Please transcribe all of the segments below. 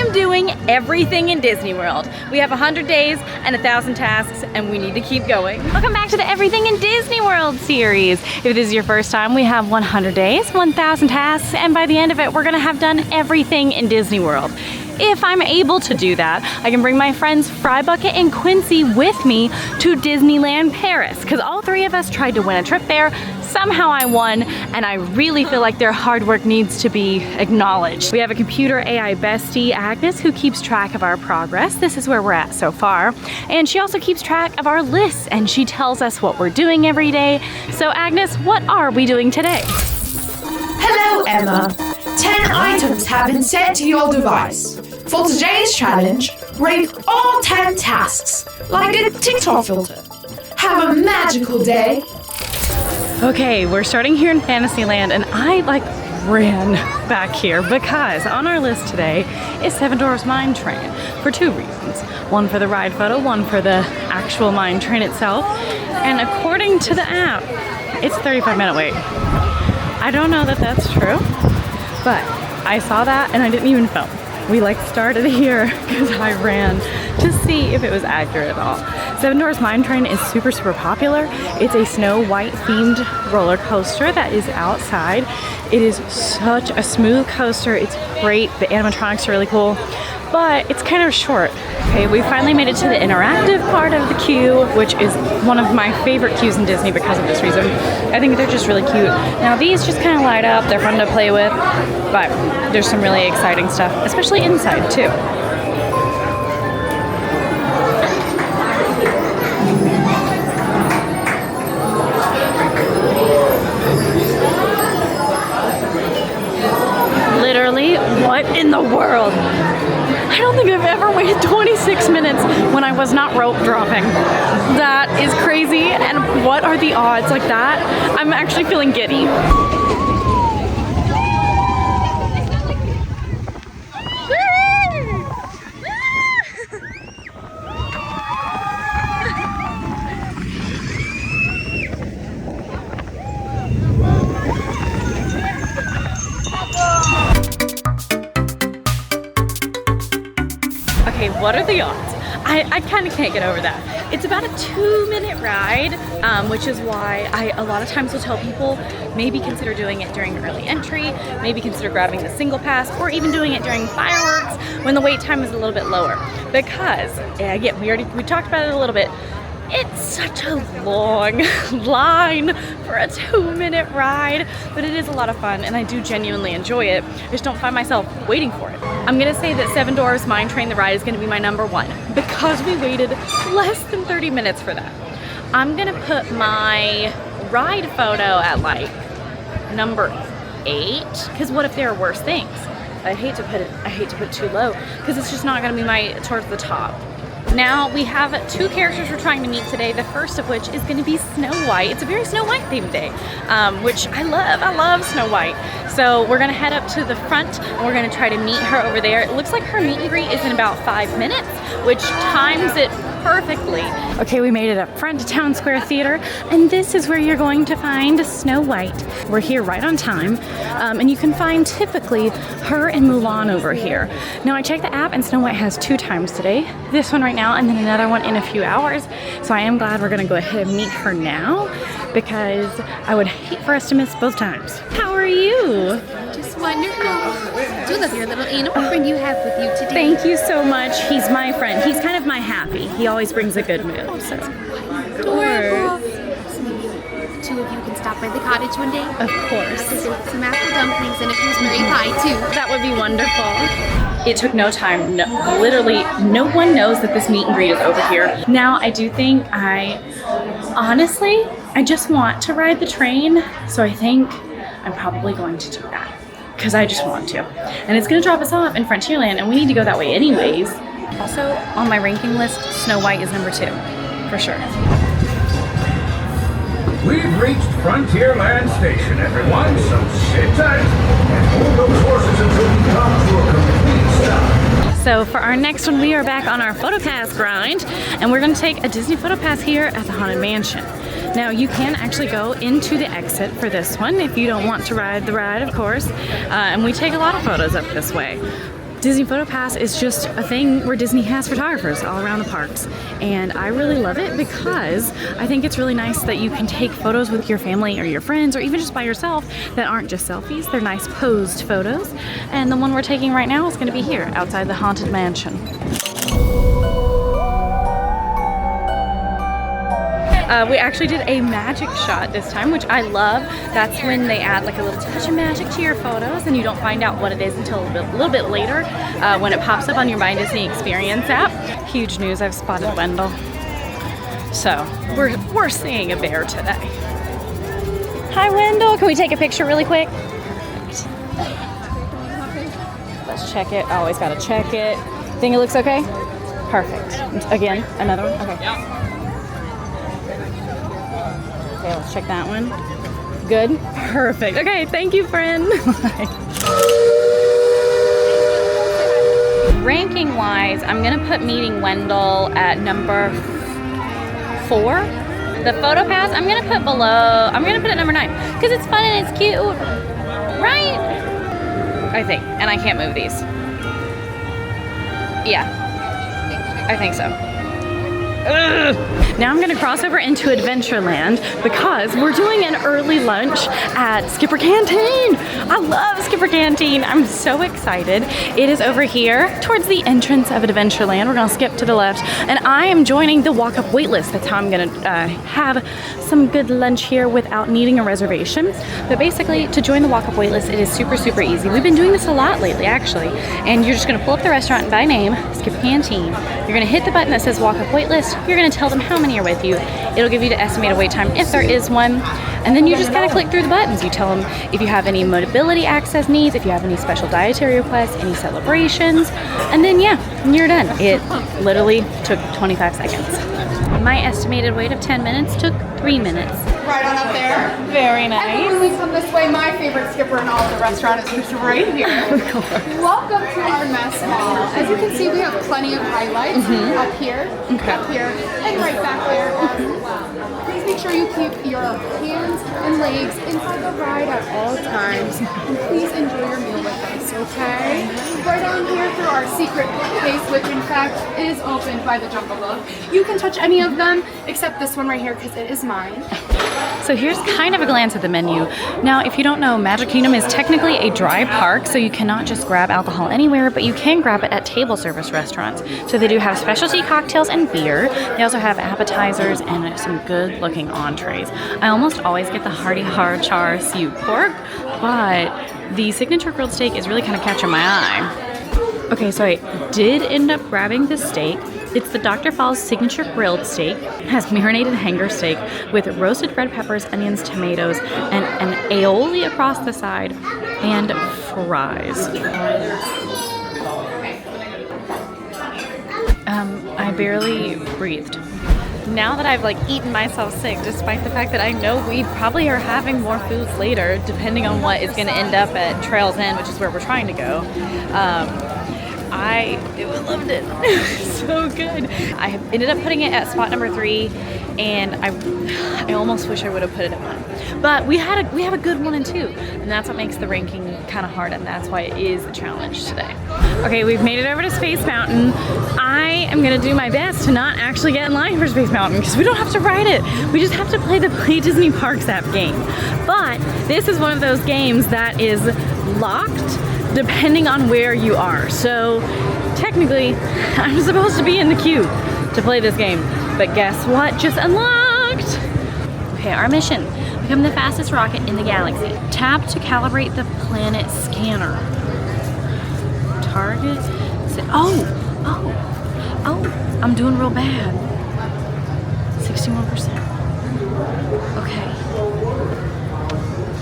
am doing everything in Disney World. We have 100 days and 1,000 tasks, and we need to keep going. Welcome back to the Everything in Disney World series. If this is your first time, we have 100 days, 1,000 tasks, and by the end of it, we're gonna have done everything in Disney World. If I'm able to do that, I can bring my friends Fry Bucket and Quincy with me to Disneyland Paris, because all three of us tried to win a trip there. Somehow I won, and I really feel like their hard work needs to be acknowledged. We have a computer AI bestie, Agnes, who keeps track of our progress. This is where we're at so far. And she also keeps track of our lists, and she tells us what we're doing every day. So Agnes, what are we doing today? Hello, Emma. 10 items have been sent to your device. For today's challenge, rate all 10 tasks, like a TikTok filter. Have a magical day. Okay, we're starting here in Fantasyland, and I ran back here because on our list today is Seven Dwarfs Mine Train for two reasons. One for the ride photo, one for the actual mine train itself. And according to the app, it's a 35-minute wait. I don't know that that's true, but I saw that and I didn't even film. We started here because I ran to see if it was accurate at all. Seven Dwarfs Mine Train is super, super popular. It's a Snow White themed roller coaster that is outside. It is such a smooth coaster. It's great. The animatronics are really cool, but it's kind of short. Okay, we finally made it to the interactive part of the queue, which is one of my favorite queues in Disney because of this reason. I think they're just really cute. Now these just kind of light up, they're fun to play with, but there's some really exciting stuff, especially inside too. Literally, what in the world? I don't think I've ever waited 26 minutes when I was not rope dropping. That is crazy, and what are the odds like that? I'm actually feeling giddy. Okay, what are the odds? I kind of can't get over that. It's about a 2-minute ride, which is why I a lot of times will tell people maybe consider doing it during early entry, maybe consider grabbing the single pass, or even doing it during fireworks when the wait time is a little bit lower. Because, again, we talked about it a little bit, it's such a long line for a 2-minute ride, but it is a lot of fun and I do genuinely enjoy it. I just don't find myself waiting for it. I'm gonna say that Seven Dwarfs Mine Train the ride is gonna be my #1 because we waited less than 30 minutes for that. I'm gonna put my ride photo at number 8, because what if there are worse things? I hate to put it too low because it's just not gonna be towards the top. Now we have 2 characters we're trying to meet today, the first of which is going to be Snow White. It's a very Snow White themed day, which I love. I love Snow White. So we're going to head up to the front and we're going to try to meet her over there. It looks like her meet and greet is in about 5 minutes, which times it perfectly. Okay, we made it up front to Town Square Theater, and this is where you're going to find Snow White. We're here right on time, and you can find typically her and Mulan over here. Now I checked the app and Snow White has 2 times today. This one right now and then another one in a few hours. So I am glad we're gonna go ahead and meet her now because I would hate for us to miss both times. How are you? Just wonderful. Do love your little animal friend you have with you today. Thank you so much. He's my friend. He's kind of my happy. He always brings a good mood. So. Adorable. So maybe the 2 of you can stop by the cottage one day. Of course. Some apple dumplings and a gooseberry pie too. That would be wonderful. It took no time. Literally, no one knows that this meet and greet is over here. Now, I do think honestly, I just want to ride the train. So I think I'm probably going to do that because I just want to. And it's going to drop us off in Frontierland, and we need to go that way anyways. Also, on my ranking list, Snow White is number 2, for sure. We've reached Frontierland Station, everyone, so sit tight and hold those horses until we come to a complete stop. So for our next one, we are back on our PhotoPass grind, and we're going to take a Disney PhotoPass here at the Haunted Mansion. Now you can actually go into the exit for this one if you don't want to ride the ride, of course, and we take a lot of photos up this way. Disney PhotoPass is just a thing where Disney has photographers all around the parks. And I really love it because I think it's really nice that you can take photos with your family or your friends or even just by yourself that aren't just selfies. They're nice posed photos. And the one we're taking right now is going to be here outside the Haunted Mansion. We actually did a magic shot this time, which I love. That's when they add like a little touch of magic to your photos and you don't find out what it is until a little bit later when it pops up on your My Disney Experience app. Huge news, I've spotted Wendell. So we're seeing a bear today. Hi Wendell, can we take a picture really quick? Let's check it, always gotta check it. Think it looks okay? Perfect. Again, another one, okay. Okay, let's check that one. Good? Perfect. Okay, thank you, friend. Ranking wise, I'm gonna put meeting Wendell at number 4. The PhotoPass, I'm gonna put below, I'm gonna put it at number 9 because it's fun and it's cute, right? I think, and I can't move these. Yeah, I think so. Ugh. Now I'm gonna cross over into Adventureland because we're doing an early lunch at Skipper Canteen. I love Skipper Canteen. I'm so excited. It is over here towards the entrance of Adventureland. We're gonna skip to the left and I am joining the walk-up waitlist. That's how I'm gonna have some good lunch here without needing a reservation. But basically to join the walk-up waitlist, it is super, super easy. We've been doing this a lot lately actually. And you're just gonna pull up the restaurant by name, Skipper Canteen. You're gonna hit the button that says walk-up waitlist. You're gonna tell them how many are with you. It'll give you the estimated wait time if there is one. And then you just gotta click through the buttons. You tell them if you have any mobility access needs, if you have any special dietary requests, any celebrations, and then yeah, you're done. It literally took 25 seconds. My estimated wait of 10 minutes took 3 minutes. Right on up there. Very And nice. when we come this way, my favorite skipper in all of the restaurant is just right here. Welcome to our mess hall. As you can see, we have plenty of highlights up here, up here, and right back there as well. Please make sure you keep your hands and legs inside the ride at all times. And please enjoy your meal with us, okay? Right on here through our secret bookcase, which in fact is opened by the Jungle Book. You can touch any of them except this one right here because it is mine. So here's kind of a glance at the menu. Now, if you don't know, Magic Kingdom is technically a dry park, so you cannot just grab alcohol anywhere, but you can grab it at table service restaurants. So they do have specialty cocktails and beer. They also have appetizers and some good looking entrees. I almost always get the hearty hard char siu pork, but the signature grilled steak is really kind of catching my eye. Okay, so I did end up grabbing this steak. It's the Dr. Falls signature grilled steak. It has marinated hanger steak with roasted red peppers, onions, tomatoes, and an aioli across the side, and fries. I barely breathed. Now that I've like eaten myself sick, despite the fact that I know we probably are having more foods later, depending on what is gonna end up at Trails End, which is where we're trying to go. I loved it. So good. I ended up putting it at spot number 3, and I almost wish I would have put it at 1. But we have a good 1 and 2, and that's what makes the ranking kind of hard, and that's why it is a challenge today. Okay, we've made it over to Space Mountain. I am gonna do my best to not actually get in line for Space Mountain because we don't have to ride it. We just have to play the Play Disney Parks app game. But this is one of those games that is locked depending on where you are. So technically, I'm supposed to be in the queue to play this game. But guess what? Just unlocked! Okay, our mission. Become the fastest rocket in the galaxy. Tap to calibrate the planet scanner. Target. Oh, I'm doing real bad. 61%. Okay.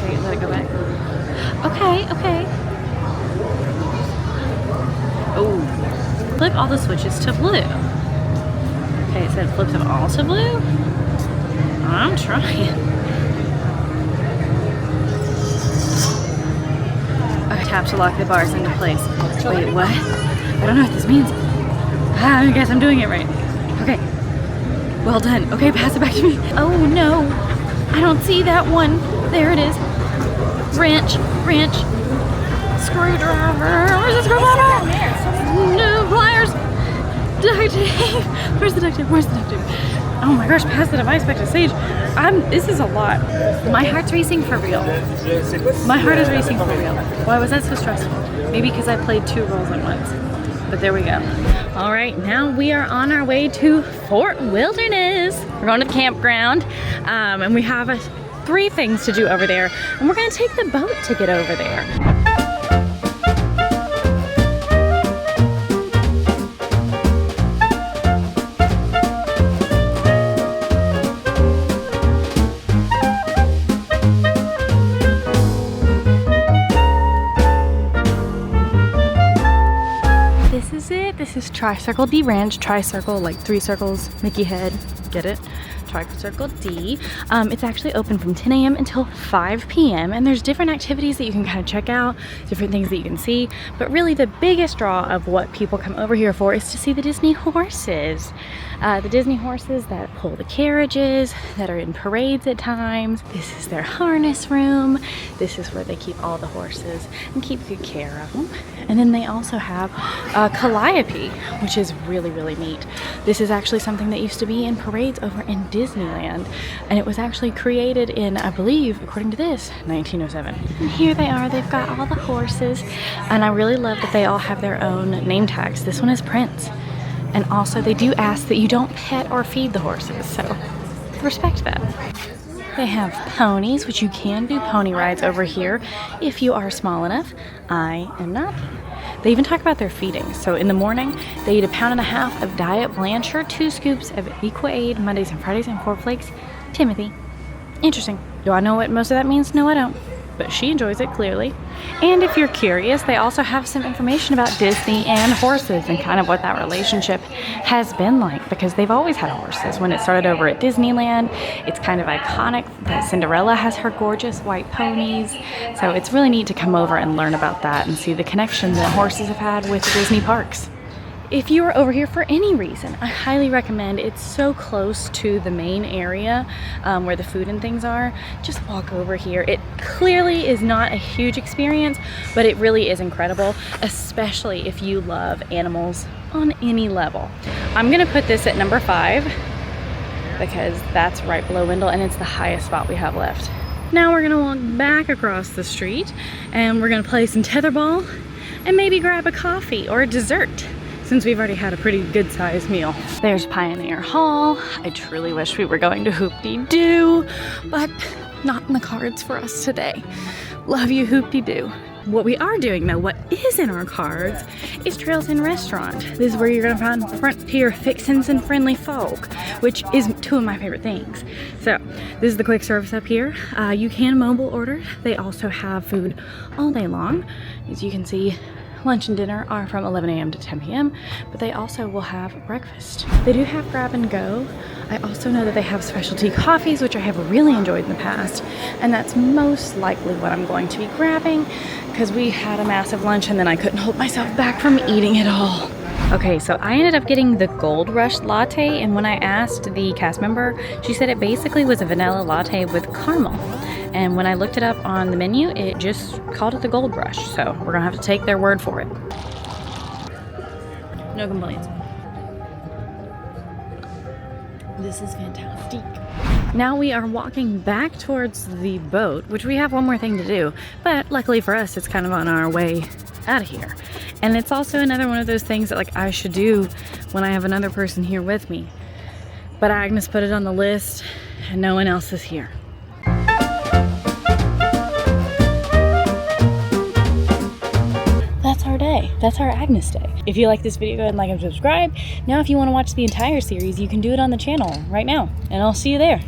Okay, let it go back. Okay. Oh, flip all the switches to blue. Okay, it said flip them all to blue. I'm trying. Okay, tap to lock the bars into place. Wait, what? I don't know what this means. I guess I'm doing it right. Okay, well done. Okay, pass it back to me. Oh no, I don't see that one. There it is. Wrench. screwdriver. Where's the screwdriver? No pliers. Duct tape. Where's the duct tape? Where's the duct tape? Oh my gosh, pass the device back to Sage. This is a lot. My heart's racing for real. My heart is racing for real. Why was that so stressful? Maybe because I played 2 roles at once. But there we go. All right, now we are on our way to Fort Wilderness. We're going to the campground, and we have 3 things to do over there, and we're gonna take the boat to get over there. This is Tri-Circle D Ranch. Tri-Circle, like 3 circles, Mickey head, get it? Tri-Circle D. It's actually open from 10 a.m. until 5 p.m. and there's different activities that you can kind of check out, different things that you can see, but really the biggest draw of what people come over here for is to see the Disney horses. The Disney horses that pull the carriages, that are in parades at times. This is their harness room. This is where they keep all the horses and keep good care of them. And then they also have Calliope, which is really, really neat. This is actually something that used to be in parades over in Disneyland. And it was actually created in, I believe, according to this, 1907. And here they are, they've got all the horses. And I really love that they all have their own name tags. This one is Prince. And also they do ask that you don't pet or feed the horses, so respect that. They have ponies, which you can do pony rides over here if you are small enough. I am not. They even talk about their feeding. So in the morning, they eat 1.5 pounds of Diet Blanchard, 2 scoops of Equa-Aid Mondays and Fridays, and 4 flakes. Timothy. Interesting. Do I know what most of that means? No, I don't. But she enjoys it, clearly. And if you're curious, they also have some information about Disney and horses and kind of what that relationship has been like, because they've always had horses. When it started over at Disneyland, it's kind of iconic that Cinderella has her gorgeous white ponies. So it's really neat to come over and learn about that and see the connection that horses have had with the Disney parks. If you are over here for any reason, I highly recommend. It's so close to the main area where the food and things are. Just walk over here. It clearly is not a huge experience, but it really is incredible, especially if you love animals on any level. I'm gonna put this at number 5 because that's right below Wendell and it's the highest spot we have left. Now we're gonna walk back across the street and we're gonna play some tetherball and maybe grab a coffee or a dessert, since we've already had a pretty good sized meal. There's Pioneer Hall. I truly wish we were going to Hoop-Dee-Doo, but not in the cards for us today. Love you, Hoop-Dee-Doo. What we are doing though, what is in our cards, is Trails Inn Restaurant. This is where you're gonna find frontier fixins and friendly folk, which is 2 of my favorite things. So this is the quick service up here. You can mobile order. They also have food all day long. As you can see, lunch and dinner are from 11 a.m. to 10 p.m., but they also will have breakfast. They do have grab and go. I also know that they have specialty coffees, which I have really enjoyed in the past, and that's most likely what I'm going to be grabbing because we had a massive lunch and then I couldn't hold myself back from eating it all. Okay, so I ended up getting the Gold Rush latte, and when I asked the cast member, she said it basically was a vanilla latte with caramel. And when I looked it up on the menu, it just called it the Gold Rush. So we're gonna have to take their word for it. No complaints. This is fantastic. Now we are walking back towards the boat, which we have one more thing to do. But luckily for us, it's kind of on our way out of here. And it's also another one of those things that like I should do when I have another person here with me. But Agnes put it on the list and no one else is here. That's our day. That's our Agnes day. If you like this video, go ahead and like and subscribe. Now if you want to watch the entire series, you can do it on the channel right now, and I'll see you there.